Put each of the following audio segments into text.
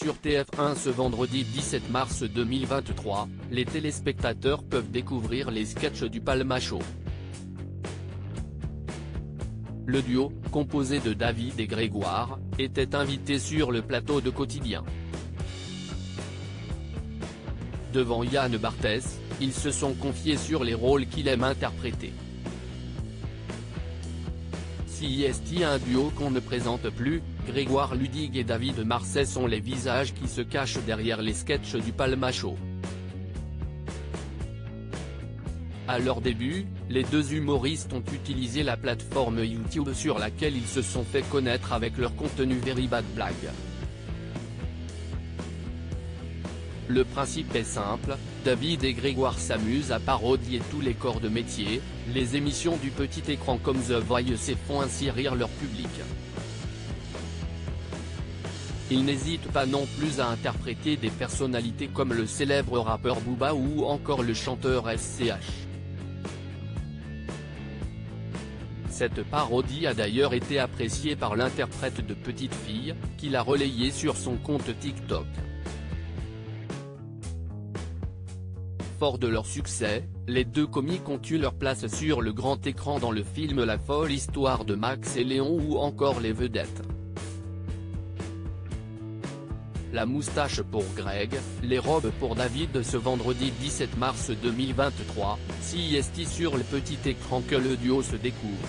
sur TF1 ce vendredi 17 mars 2023, les téléspectateurs peuvent découvrir les sketchs du Palma Show. Le duo, composé de David et Grégoire, était invité sur le plateau de Quotidien. Devant Yann Barthès, ils se sont confiés sur les rôles qu'il aime interpréter. CIST, un duo qu'on ne présente plus, Grégoire Ludig et David Marsay sont les visages qui se cachent derrière les sketchs du Palma Show. À leur début, les deux humoristes ont utilisé la plateforme YouTube sur laquelle ils se sont fait connaître avec leur contenu Very Bad Blague. Le principe est simple, David et Grégoire s'amusent à parodier tous les corps de métier, les émissions du petit écran comme The Voice et font ainsi rire leur public. Ils n'hésitent pas non plus à interpréter des personnalités comme le célèbre rappeur Booba ou encore le chanteur SCH. Cette parodie a d'ailleurs été appréciée par l'interprète de Petite Fille, qui l'a relayée sur son compte TikTok. Forts de leur succès, les deux comiques ont eu leur place sur le grand écran dans le film La folle histoire de Max et Léon ou encore Les Vedettes. La moustache pour Greg, les robes pour David. Ce vendredi 17 mars 2023, CIST sur le petit écran que le duo se découvre.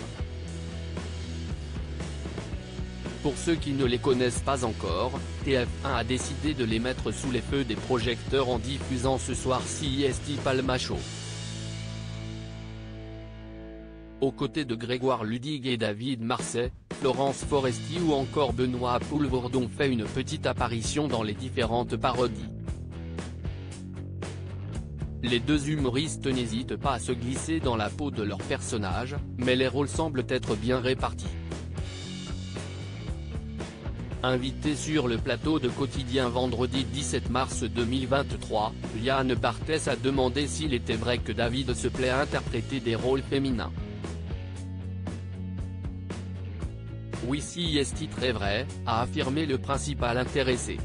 Pour ceux qui ne les connaissent pas encore, TF1 a décidé de les mettre sous les feux des projecteurs en diffusant ce soir CIST Palma Show. Aux côtés de Grégoire Ludig et David Marsay, Florence Foresti ou encore Benoît Poelvoorde fait une petite apparition dans les différentes parodies. Les deux humoristes n'hésitent pas à se glisser dans la peau de leurs personnages, mais les rôles semblent être bien répartis. Invité sur le plateau de Quotidien vendredi 17 mars 2023, Yann Barthès a demandé s'il était vrai que David se plaît à interpréter des rôles féminins. Oui, CIST très vrai, a affirmé le principal intéressé.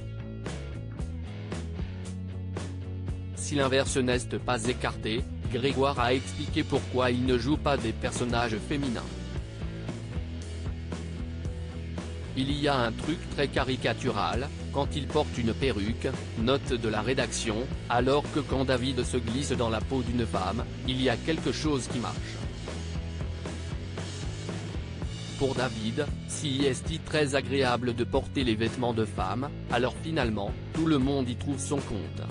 Si l'inverse n'est pas écarté, Grégoire a expliqué pourquoi il ne joue pas des personnages féminins. Il y a un truc très caricatural, quand il porte une perruque, note de la rédaction, alors que quand David se glisse dans la peau d'une femme, il y a quelque chose qui marche. Pour David, CIST très agréable de porter les vêtements de femme, alors finalement, tout le monde y trouve son compte.